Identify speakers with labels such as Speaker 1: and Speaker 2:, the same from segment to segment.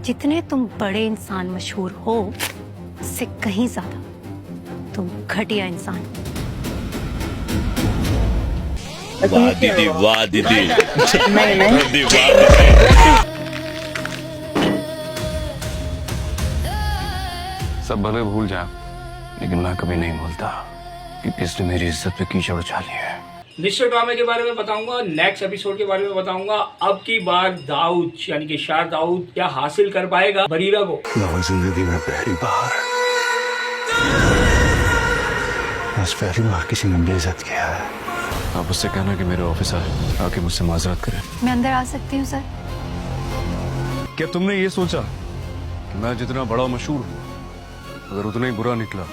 Speaker 1: जितने तुम बड़े इंसान मशहूर हो उससे कहीं ज्यादा तुम घटिया इंसान हो।
Speaker 2: वाह दीदी, वाह दीदी।
Speaker 3: नहीं नहीं
Speaker 2: दीदी, वाह दीदी।
Speaker 4: सब भले भूल जाए, लेकिन मैं कभी नहीं भूलता कि किसने मेरी इज्जत पे कीचड़ उछाली है।
Speaker 5: निश्चय ड्रामे के बारे में बताऊंगा, नेक्स्ट एपिसोड के बारे में बताऊंगा। अब की बार दाऊद यानी कि शाह दाऊद क्या हासिल कर पाएगा बरीरा को।
Speaker 4: जिंदगी में पहली बार बस पहली बार किसी ने बेइज्जत किया है। आप उससे कहना कि मेरे ऑफिस आए, आके मुझसे माजरत करें।
Speaker 1: मैं अंदर आ सकती हूँ सर?
Speaker 4: क्या तुमने ये सोचा कि मैं जितना बड़ा मशहूर हूँ, अगर उतना ही बुरा निकला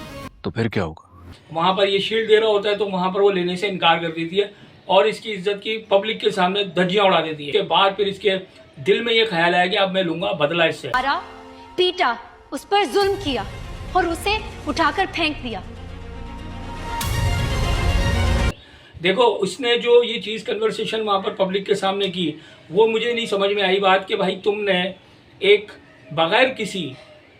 Speaker 4: तो फिर क्या होगा?
Speaker 5: वहां पर ये शील्ड दे रहा होता है तो वहां पर वो लेने से इनकार कर देती है और इसकी इज्जत की पब्लिक के सामने धज्जियां उड़ा देती है। के बाद फिर इसके दिल में ये ख्याल आया कि अब मैं लूंगा बदला इससे।
Speaker 1: मारा, पीटा, उस पर जुल्म किया और उसे उठाकर फेंक दिया।
Speaker 5: देखो उसने जो ये चीज़ कन्वर्सेशन वहाँ पर पब्लिक के सामने की, वो मुझे नहीं समझ में आई बात कि भाई तुमने एक बगैर किसी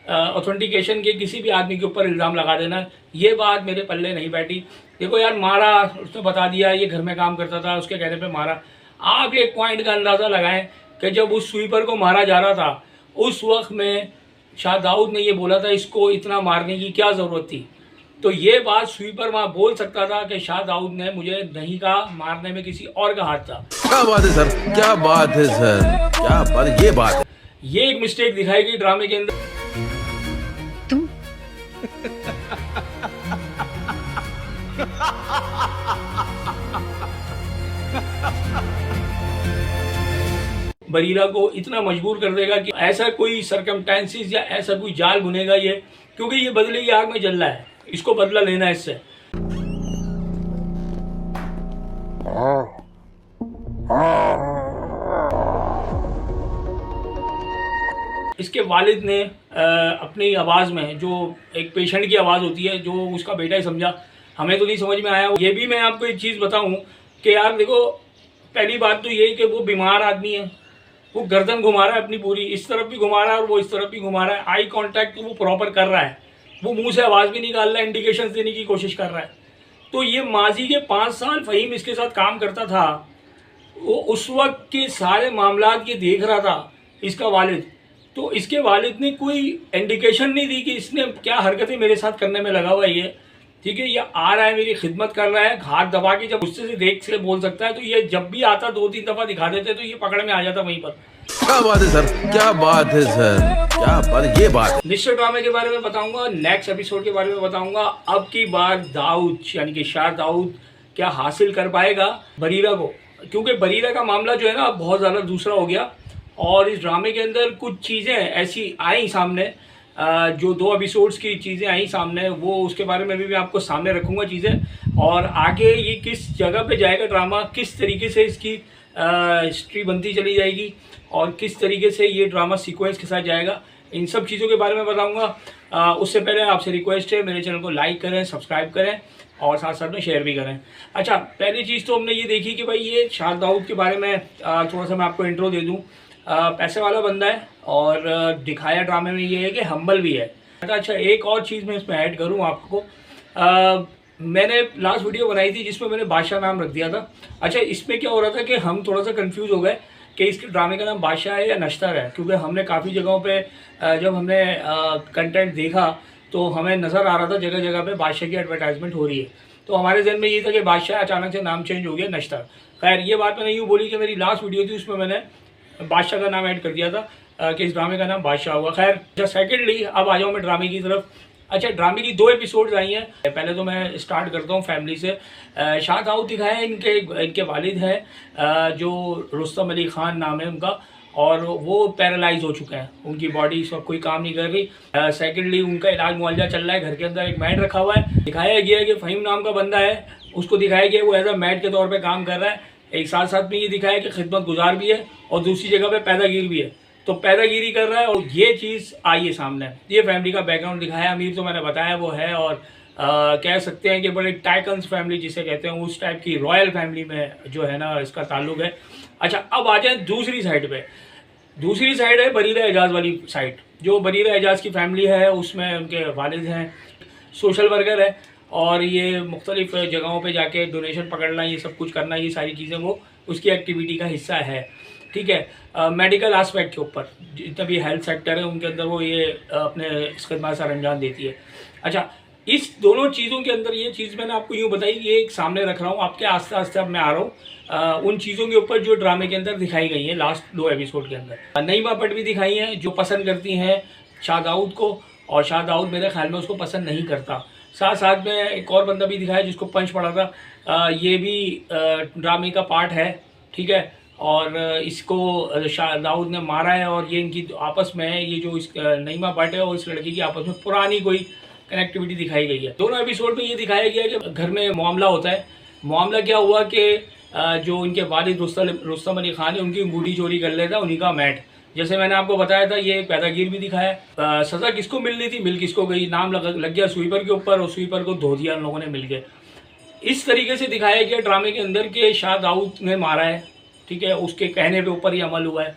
Speaker 5: ऑथेंटिकेशन के किसी भी आदमी के ऊपर इल्ज़ाम लगा देना, ये बात मेरे पल्ले नहीं बैठी। देखो यार, मारा, उसने बता दिया ये घर में काम करता था, उसके कहने पे मारा। आप एक पॉइंट का अंदाज़ा लगाएं कि जब उस स्वीपर को मारा जा रहा था उस वक्त में शाह दाऊद ने ये बोला था इसको इतना मारने की क्या ज़रूरत थी। तो ये बात स्वीपर वहाँ बोल सकता था कि शाह दाऊद ने मुझे नहीं कहा, मारने में किसी और का हाथ था।
Speaker 2: क्या बात है सर, क्या बात है सर, क्या बात, ये बात है।
Speaker 5: ये एक मिस्टेक दिखाई गई ड्रामे के अंदर।
Speaker 1: तुम
Speaker 5: बरीरा को इतना मजबूर कर देगा कि ऐसा कोई सरकमस्टेंसेस या ऐसा कोई जाल बुनेगा ये, क्योंकि ये बदले की आग में जल रहा है, इसको बदला लेना है इससे। इसके वालिद ने अपनी आवाज़ में, जो एक पेशेंट की आवाज़ होती है, जो उसका बेटा ही समझा, हमें तो नहीं समझ में आया। ये भी मैं आपको एक चीज़ बताऊं कि यार देखो, पहली बात तो यही कि वो बीमार आदमी है, वो गर्दन घुमा रहा है अपनी पूरी, इस तरफ भी घुमा रहा है और वो इस तरफ भी घुमा रहा है। आई कांटेक्ट वो प्रॉपर कर रहा है, वो मुंह से आवाज़ भी निकाल रहा है, इंडिकेशंस देने की कोशिश कर रहा है। तो ये माजी के 5 साल फ़हीम इसके साथ काम करता था, वो उस वक्त के सारे मामलात ये देख रहा था इसका वालिद। तो इसके वालिद ने कोई इंडिकेशन नहीं दी कि इसने क्या हरकतें मेरे साथ करने में लगा हुआ है ये, ठीक है। ये आ रहा है, मेरी खिदमत कर रहा है, हाथ दबा के जब गुस्से से देख से बोल सकता है, तो ये जब भी आता 2-3 दफ़ा दिखा देते तो ये पकड़ में आ जाता वहीं पर।
Speaker 2: क्या बात है सर, क्या बात है सर, क्या बात, ये बात है।
Speaker 5: निश्चय ड्रामे के बारे में बताऊंगा, नेक्स्ट एपिसोड के बारे में बताऊंगा। अब की बार दाऊद यानी कि शाह दाऊद क्या हासिल कर पाएगा बरीरा को, क्योंकि बरीरा का मामला जो है ना बहुत ज़्यादा दूसरा हो गया। और इस ड्रामे के अंदर कुछ चीज़ें ऐसी आई सामने, जो 2 एपिसोड्स की चीज़ें आई सामने, वो उसके बारे में भी मैं आपको सामने रखूँगा चीज़ें। और आगे ये किस जगह पे जाएगा ड्रामा, किस तरीके से इसकी हिस्ट्री बनती चली जाएगी और किस तरीके से ये ड्रामा सीक्वेंस के साथ जाएगा, इन सब चीज़ों के बारे में बताऊँगा। उससे पहले आपसे रिक्वेस्ट है, मेरे चैनल को लाइक करें, सब्सक्राइब करें और साथ साथ में शेयर भी करें। अच्छा, पहली चीज़ तो हमने ये देखी कि भाई ये शाह दाऊद के बारे में थोड़ा सा मैं आपको इंट्रो दे दूँ। पैसे वाला बंदा है और दिखाया ड्रामे में ये है कि हम्बल भी है। अच्छा, एक और चीज़ मैं इसमें ऐड करूँ आपको, मैंने लास्ट वीडियो बनाई थी जिसमें मैंने बादशाह नाम रख दिया था। अच्छा, इसमें क्या हो रहा था कि हम थोड़ा सा कंफ्यूज हो गए कि इसके ड्रामे का नाम बादशाह है या नश्तर है, क्योंकि हमने काफ़ी जगहों पे जब हमने कंटेंट देखा तो हमें नज़र आ रहा था जगह जगह पे बादशाह की एडवर्टाइजमेंट हो रही है। तो हमारे जहन में ये था कि बादशाह, अचानक से नाम चेंज हो गया नश्तर। खैर, ये बात मैंने यूँ बोली कि मेरी लास्ट वीडियो थी उसमें मैंने बादशाह का नाम ऐड कर दिया था कि इस ड्रामे का नाम बादशाह होगा। खैर, सेकेंडली अब आ जाऊँ मैं ड्रामे की तरफ। अच्छा, ड्रामे की 2 एपिसोड्स आई हैं। पहले तो मैं स्टार्ट करता हूँ फैमिली से। शाह दाऊद दिखाया है, इनके वालिद हैं जो रुस्तम अली ख़ान नाम है उनका, और वो पैरालाइज हो चुके हैं, उनकी बॉडी सब कोई काम नहीं कर रही। सेकेंडली उनका इलाज मुआवजा चल रहा है, घर के अंदर एक मैड रखा हुआ है। दिखाया गया है कि फ़हीम नाम का बंदा है, उसको दिखाया गया वो एज अ मैड के तौर पर काम कर रहा है। एक साथ साथ में ये दिखाया कि खिदमत गुजार भी है और दूसरी जगह पे पैदागीर भी है, तो पैदागिरी कर रहा है। और ये चीज़ आई है सामने। ये फैमिली का बैकग्राउंड दिखाया। अमीर तो मैंने बताया वो है, और कह सकते हैं कि बड़े टाइकन्स फैमिली जिसे कहते हैं, उस टाइप की रॉयल फैमिली में जो है ना इसका ताल्लुक है। अच्छा, अब आ जाए दूसरी साइड पे। दूसरी साइड है बरीरा एजाज वाली साइड, जो बरीरा एजाज की फैमिली है उसमें उनके वालिद हैं, सोशल वर्कर है और ये मुख्तलिफ जगहों पे जाके डोनेशन पकड़ना, ये सब कुछ करना, ये सारी चीज़ें वो उसकी एक्टिविटी का हिस्सा है। ठीक है, मेडिकल एस्पेक्ट के ऊपर जितना भी हेल्थ सेक्टर है उनके अंदर वो ये अपने खिदमत सर अंजाम देती है। अच्छा, इस दोनों चीज़ों के अंदर ये चीज़ मैंने आपको यूँ बताई, ये एक सामने रख रहा हूँ आपके आस्ते आस्ते। अब मैं आ रहा हूँ उन चीज़ों के ऊपर जो ड्रामे के अंदर दिखाई गई हैं लास्ट 2 एपिसोड के अंदर। नईमा भट्ट भी दिखाई हैं जो पसंद करती हैं शाह दाऊद को, और शाह दाऊद मेरे ख्याल में उसको पसंद नहीं करता। साथ साथ में एक और बंदा भी दिखाया जिसको पंच पड़ा था, ये भी ड्रामे का पार्ट है। ठीक है, और इसको शाह दाऊद ने मारा है और ये इनकी आपस में है, ये जो इस नईमा भट्ट है और इस लड़की की आपस में पुरानी कोई कनेक्टिविटी दिखाई गई है। दोनों एपिसोड में ये दिखाया गया कि घर में मामला होता है। मामला क्या हुआ कि जो उनके वालिद रुस्तम अली खान है उनकी अंगूठी चोरी कर लेता है उन्हीं का मैट। जैसे मैंने आपको बताया था ये पैदागिर भी दिखाया। सज़ा किसको मिल रही थी, मिल किसको गई, नाम लग गया स्वीपर के ऊपर और स्वीपर को धो दिया उन लोगों ने मिल के। इस तरीके से दिखाया गया ड्रामे के अंदर कि शाह दाऊद ने मारा है। ठीक है, उसके कहने पे ऊपर ही अमल हुआ है।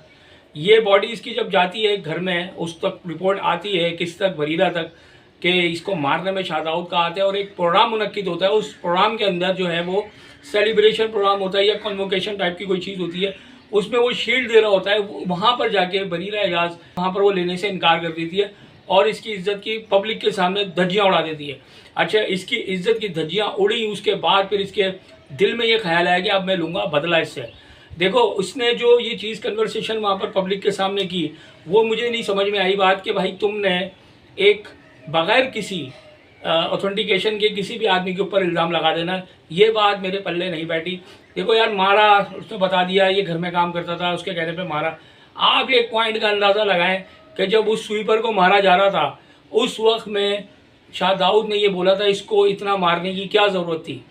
Speaker 5: ये बॉडी इसकी जब जाती है घर में, उस तक रिपोर्ट आती है किस तक, बरीरा तक, कि इसको मारने में शाह दाऊद का आता है और एक प्रोग्राम मुनक्किद होता है। उस प्रोग्राम के अंदर जो है वो सेलिब्रेशन प्रोग्राम होता है या कन्वोकेशन टाइप की कोई चीज़ होती है, उसमें वो शील्ड दे रहा होता है। वहाँ पर जाके बरीरा एजाज वहाँ पर वो लेने से इनकार कर देती है और इसकी इज्जत की पब्लिक के सामने धज्जियाँ उड़ा देती है। अच्छा, इसकी इज्जत की धज्जियाँ उड़ी, उसके बाद फिर इसके दिल में ये ख्याल आया कि अब मैं लूँगा बदला इससे। देखो, उसने जो ये चीज़ कन्वर्सेशन वहाँ पर पब्लिक के सामने की, वो मुझे नहीं समझ में आई बात कि भाई तुमने एक बग़ैर किसी ऑथेंटिकेशन के किसी भी आदमी के ऊपर इल्ज़ाम लगा देना, ये बात मेरे पल्ले नहीं बैठी। देखो यार, मारा, उसने बता दिया ये घर में काम करता था, उसके कहने पे मारा। आप एक पॉइंट का अंदाज़ा लगाएं कि जब उस स्वीपर को मारा जा रहा था उस वक्त में शाह दाऊद ने ये बोला था इसको इतना मारने की क्या ज़रूरत थी।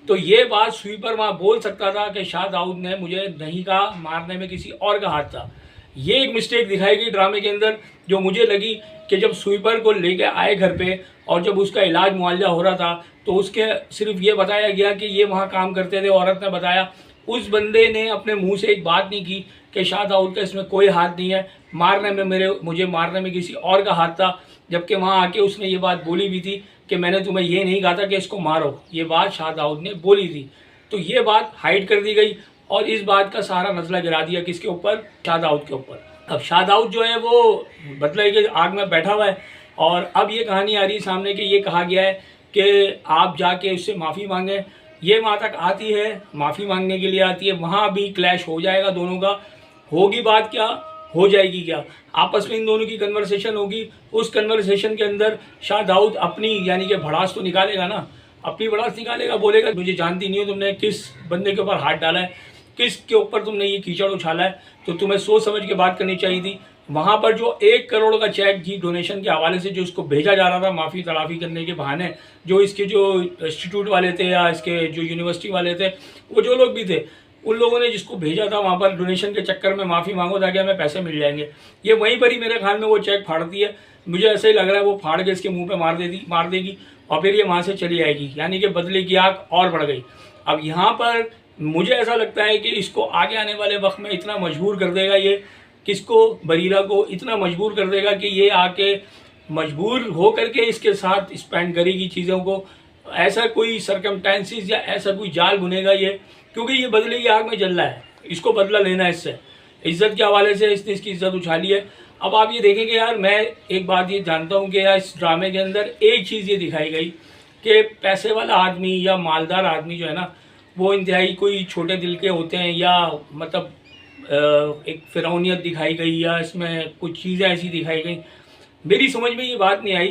Speaker 5: तो ये बात स्वीपर वहाँ बोल सकता था कि शाह दाऊद ने मुझे नहीं कहा, मारने में किसी और का हाथ था। ये एक मिस्टेक दिखाई गई ड्रामे के अंदर जो मुझे लगी कि जब स्वीपर को लेके आए घर पे और जब उसका इलाज मुआवजा हो रहा था तो उसके सिर्फ ये बताया गया कि ये वहाँ काम करते थे। औरत ने बताया, उस बंदे ने अपने मुंह से एक बात नहीं की कि शाह दाऊद का इसमें कोई हाथ नहीं है, मारने में मुझे मारने में किसी और का हाथ था। जबकि वहाँ आके उसने ये बात बोली भी थी कि मैंने तुम्हें ये नहीं कहा था कि इसको मारो, ये बात शाह दाऊद ने बोली थी। तो ये बात हाइड कर दी गई और इस बात का सारा मसला गिरा दिया किसके ऊपर, शाह दाऊद के ऊपर। अब शाह दाऊद जो है वो बदले के आग में बैठा हुआ है और अब ये कहानी आ रही है सामने कि ये कहा गया है कि आप जाके उससे माफ़ी मांगें। ये वहाँ तक आती है, माफ़ी मांगने के लिए आती है, वहाँ भी क्लैश हो जाएगा दोनों का। होगी बात क्या, हो जाएगी क्या, आपस में इन दोनों की कन्वर्सेशन होगी। उस कन्वर्सेशन के अंदर शाह दाऊद अपनी यानी कि भड़ास तो निकालेगा ना, अपनी भड़ास निकालेगा, बोलेगा मुझे जानती नहीं हो तुमने किस बंदे के ऊपर हाथ डाला है, किस के ऊपर तुमने ये कीचड़ उछाला है, तो तुम्हें सोच समझ के बात करनी चाहिए थी। वहाँ पर जो 1 करोड़ का चेक जी डोनेशन के हवाले से जो उसको भेजा जा रहा था माफ़ी तलाफ़ी करने के बहाने, जो इसके जो इंस्टीट्यूट वाले थे या इसके जो यूनिवर्सिटी वाले थे, वो जो लोग भी थे, उन लोगों ने जिसको भेजा था वहाँ पर डोनेशन के चक्कर में माफ़ी मांगो ताकि हमें पैसे मिल जाएंगे, ये वहीं पर ही मेरे ख्याल में वो चेक फाड़ती है। मुझे ऐसा ही लग रहा है वो फाड़ के इसके मुँह पर मार देगी और फिर ये वहाँ से चली आएगी, यानी कि बदले की आग और बढ़ गई। अब यहाँ पर मुझे ऐसा लगता है कि इसको आगे आने वाले वक्त में इतना मजबूर कर देगा ये, किसको, बरीरा को इतना मजबूर कर देगा कि ये आके मजबूर हो करके इसके साथ स्पेंड करेगी चीज़ों को। ऐसा कोई सरकमस्टेंसेस या ऐसा कोई जाल बुनेगा ये, क्योंकि ये बदले की आग में जल रहा है, इसको बदला लेना है इससे। इज्जत के हवाले से इसने इसकी इज्जत उछाली है। अब आप ये देखेंगे यार, मैं एक बात ये जानता हूँ कि यार इस ड्रामे के अंदर एक चीज़ ये दिखाई गई कि पैसे वाला आदमी या मालदार आदमी जो है ना, वो इंतहाई कोई छोटे दिल के होते हैं, या मतलब एक फिरौनियत दिखाई गई या इसमें कुछ चीज़ें ऐसी दिखाई गई। मेरी समझ में ये बात नहीं आई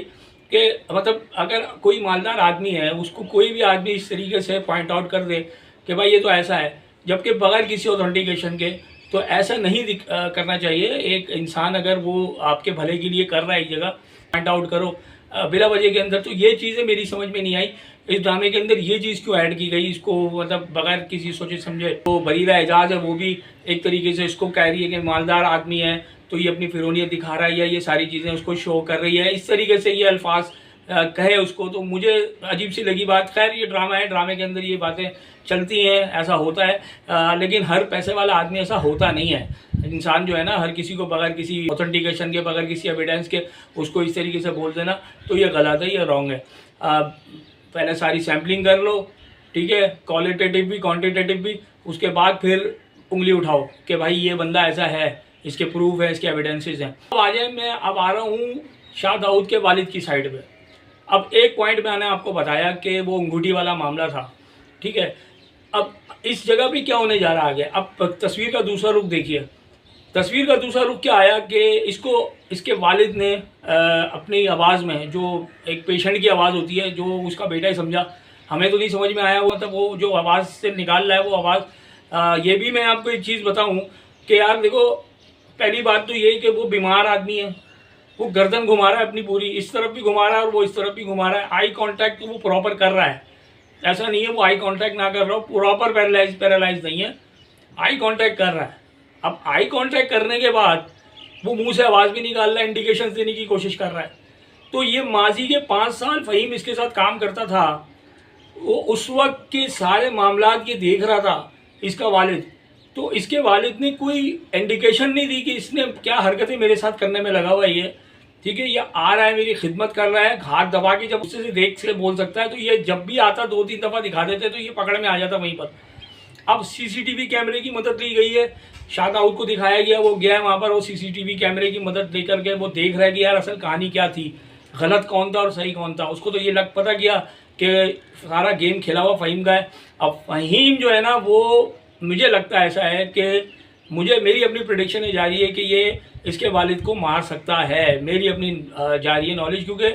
Speaker 5: कि मतलब अगर कोई मालदार आदमी है उसको कोई भी आदमी इस तरीके से पॉइंट आउट कर दे कि भाई ये तो ऐसा है, जबकि बगैर किसी ऑथेंटिकेशन के, तो ऐसा नहीं करना चाहिए। एक इंसान अगर वो आपके भले के लिए कर रहा है एक जगह, पॉइंट आउट करो बिला वजह के अंदर। तो ये चीज़ें मेरी समझ में नहीं आई इस ड्रामे के अंदर, ये चीज़ क्यों ऐड की गई, इसको मतलब बगैर किसी सोचे समझे। तो बरीरा एजाज है वो भी एक तरीके से इसको कह रही है कि मालदार आदमी है तो ये अपनी फिरौनियत दिखा रहा है या ये सारी चीज़ें उसको शो कर रही है, इस तरीके से ये अल्फाज कहे उसको। तो मुझे अजीब सी लगी बात। खैर ये ड्रामा है, ड्रामे के अंदर ये बातें चलती हैं, ऐसा होता है, लेकिन हर पैसे वाला आदमी ऐसा होता नहीं है। इंसान जो है ना, हर किसी को बगैर किसी ऑथेंटिकेशन के, बगैर किसी एविडेंस के उसको इस तरीके से बोल देना तो ये गलत है, ये रॉन्ग है। पहले सारी सैम्पलिंग कर लो, ठीक है, क्वालिटेटिव भी क्वांटिटेटिव भी, उसके बाद फिर उंगली उठाओ कि भाई ये बंदा ऐसा है, इसके प्रूफ है, इसके एविडेंसेस हैं। अब आ जाए, मैं अब आ रहा हूँ शाह दाऊद के वालिद की साइड पे। अब एक पॉइंट मैंने आपको बताया कि वो अंगूठी वाला मामला था, ठीक है। अब इस जगह पे क्या होने जा रहा आगे, अब तस्वीर का दूसरा रुख देखिए। तस्वीर का दूसरा रुख क्या आया कि इसके वालिद ने अपनी आवाज़ में, जो एक पेशेंट की आवाज़ होती है, जो उसका बेटा ही समझा, हमें तो नहीं समझ में आया हुआ था, वो जो आवाज़ से निकाल रहा है वो आवाज़। ये भी मैं आपको एक चीज़ बताऊं कि यार देखो, पहली बात तो ये कि वो बीमार आदमी है, वो गर्दन घुमा रहा है अपनी पूरी, इस तरफ भी घुमा रहा है और वो इस तरफ भी घुमा रहा है। आई कांटेक्ट तो वो प्रॉपर कर रहा है, ऐसा नहीं है वो आई कांटेक्ट ना कर रहा हो, प्रॉपर पैरालाइज नहीं है, आई कांटेक्ट कर रहा है। अब आई कांटेक्ट करने के बाद वो मुंह से आवाज़ भी निकाल रहा है, इंडिकेशंस देने की कोशिश कर रहा है। तो ये माजी के 5 साल फ़हीम इसके साथ काम करता था, वो उस वक्त के सारे मामलात ये देख रहा था, इसका वालिद। तो इसके वालिद ने कोई इंडिकेशन नहीं दी कि इसने क्या हरकतें मेरे साथ करने में लगा हुआ है ये, ठीक है। ये आ रहा है, मेरी खिदमत कर रहा है, हाथ दबा के जब उससे देख से बोल सकता है, तो ये जब भी आता 2-3 दफ़ा दिखा देते तो ये पकड़ में आ जाता वहीं पर। अब सीसीटीवी कैमरे की मदद ली गई है, शाह दाऊद को दिखाया गया, वो गया है वहाँ पर, वो सीसीटीवी कैमरे की मदद लेकर के वो देख रहा है कि यार असल कहानी क्या थी, गलत कौन था और सही कौन था। उसको तो ये पता किया कि सारा गेम खेला हुआ फ़हीम का है। अब फ़हीम जो है ना, वो मुझे लगता है ऐसा है कि मेरी अपनी प्रेडिक्शन है जारी है कि ये इसके वालिद को मार सकता है, मेरी अपनी जारी है नॉलेज, क्योंकि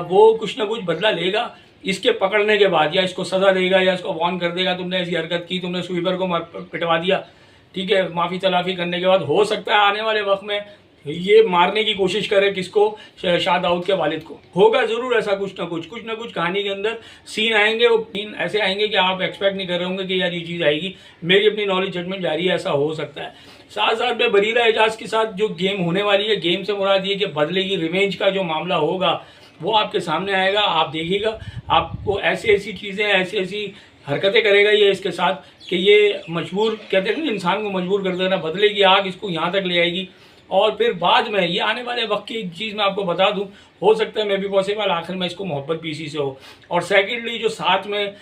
Speaker 5: वो कुछ ना कुछ बदला लेगा इसके पकड़ने के बाद, या इसको सज़ा देगा या इसको वार्न कर देगा, तुमने ऐसी हरकत की, तुमने स्वीपर को पिटवा दिया, ठीक है। माफ़ी तलाफ़ी करने के बाद हो सकता है आने वाले वक्त में ये मारने की कोशिश करे किसको, शाह दाऊद के वालिद को। होगा ज़रूर ऐसा कुछ ना कुछ कहानी के अंदर सीन आएंगे, वो सीन ऐसे आएंगे कि आप एक्सपेक्ट नहीं कर रहे होंगे कि यार ये चीज़ आएगी। मेरी अपनी नॉलेज जजमेंट जारी है, ऐसा हो सकता है। साथ साथ में बरीरा एजाज के साथ जो गेम होने वाली है, गेम से मुराद ये कि बदले की रिवेंज का जो मामला होगा वो आपके सामने आएगा, आप देखिएगा। आपको ऐसी चीज़ें, ऐसी हरकतें करेगा ये इसके साथ कि ये मजबूर, कहते हैं ना, इंसान को मजबूर कर देना, बदले की आग इसको यहाँ तक ले आएगी। और फिर बाद में ये आने वाले वक्त की एक चीज़ मैं आपको बता दूं, हो सकता है मैं भी पॉसिबल आखिर में इसको मोहब्बत पीसी से हो। और सेकेंडली जो साथ में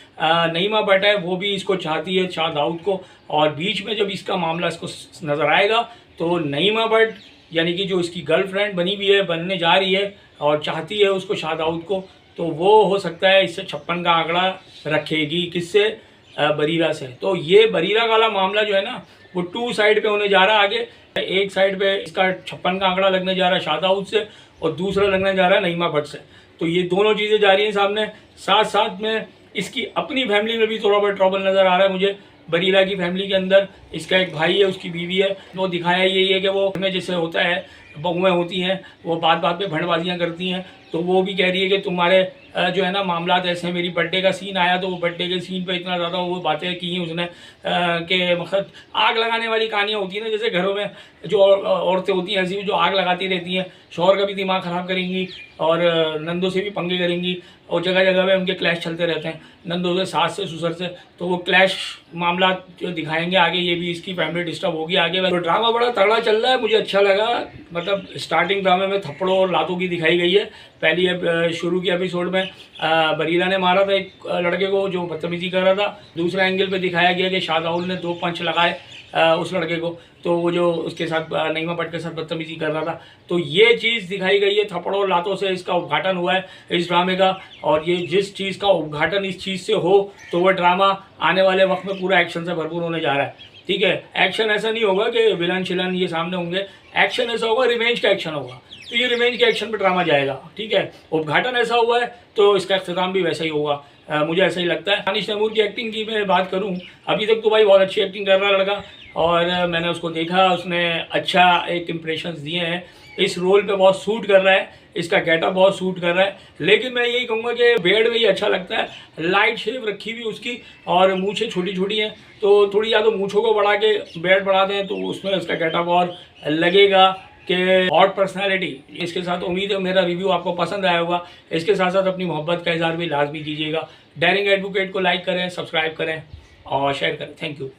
Speaker 5: नईमा भट्ट है वो भी इसको चाहती है, शाह दाऊद को। और बीच में जब इसका मामला इसको नज़र आएगा तो नईमा भट्ट यानी कि जो इसकी गर्लफ्रेंड बनी हुई है, बनने जा रही है और चाहती है उसको, शाह दाऊद को, तो वो हो सकता है इससे 56 का आंकड़ा रखेगी, किससे, बरीरा से। तो ये बरीरा वाला मामला जो है ना, वो 2 साइड पे होने जा रहा है आगे। एक साइड पे इसका 56 का आंकड़ा लगने जा रहा है शाह दाऊद से, और दूसरा लगने जा रहा है नईमा भट्ट से। तो ये दोनों चीज़ें जा रही हैं सामने। साथ साथ में इसकी अपनी फैमिली में भी थोड़ा बहुत ट्रबल नज़र आ रहा है मुझे। बरीरा की फैमिली के अंदर इसका एक भाई है, उसकी बीवी है, वो दिखाया यही है कि वो में जैसे होता है, बहुएँ होती हैं, वो बात बात पे भंडबाजियाँ करती हैं। तो वो भी कह रही है कि तुम्हारे जो है ना मामलात ऐसे हैं। मेरी बर्थडे का सीन आया तो वो बर्थडे के सीन पे इतना ज़्यादा वो बातें की उसने कि मकसद आग लगाने वाली कहानियाँ होती हैं ना, जैसे घरों में जो औरतें होती हैं ऐसी जो आग लगाती रहती हैं, शौहर का भी दिमाग ख़राब करेंगी और नंदों से भी पंगे करेंगी, और जगह जगह पे उनके क्लैश चलते रहते हैं, नंदों से, सास से, ससुर से। तो वो क्लैश मामला जो दिखाएंगे आगे, ये भी इसकी फैमिली डिस्टर्ब होगी आगे। तो ड्रामा बड़ा तगड़ा चल रहा है, मुझे अच्छा लगा। मतलब स्टार्टिंग ड्रामे में थप्पड़ों और लातों की दिखाई गई है। पहली शुरू की एपिसोड में बरीरा ने मारा था एक लड़के को जो बदतमीजी कर रहा था। दूसरा एंगल पे दिखाया गया कि शाह दाऊद ने 2 पंच लगाए उस लड़के को, तो वो जो उसके साथ नईमा भट्ट के साथ बदतमीजी कर रहा था। तो ये चीज़ दिखाई गई है, थप्पड़ों और लातों से इसका उद्घाटन हुआ है इस ड्रामे का। और ये जिस चीज़ का उद्घाटन इस चीज़ से हो तो वह ड्रामा आने वाले वक्त में पूरा एक्शन से भरपूर होने जा रहा है। ठीक है, एक्शन ऐसा नहीं होगा कि विलन शिलन ये सामने होंगे, एक्शन ऐसा होगा, रिवेंज का एक्शन होगा। तो ये रिवेंज के एक्शन पे ड्रामा जाएगा। ठीक है, उद्घाटन ऐसा हुआ है तो इसका अख्तिताम भी वैसा ही होगा, मुझे ऐसा ही लगता है। दानिश तैमूर की एक्टिंग की मैं बात करूं, अभी तक तो भाई बहुत अच्छी एक्टिंग कर रहा है लड़का, और मैंने उसको देखा, उसने अच्छा एक इम्प्रेशंस दिए हैं, इस रोल पे बहुत सूट कर रहा है, इसका गेटअप बहुत सूट कर रहा है। लेकिन मैं यही कहूँगा कि बेड में ही अच्छा लगता है, लाइट शेव रखी हुई उसकी, और मूछें छोटी छोटी हैं, तो थोड़ी या तो मूछों को बढ़ा के बेड बढ़ा दें तो उसमें उसका गेटअप और लगेगा कि हॉट पर्सनालिटी। इसके साथ उम्मीद है मेरा रिव्यू आपको पसंद आया होगा। इसके साथ साथ अपनी मोहब्बत का इज़हार भी लाजमी कीजिएगा। डेयरिंग एडवोकेट को लाइक करें, सब्सक्राइब करें और शेयर करें। Thank you.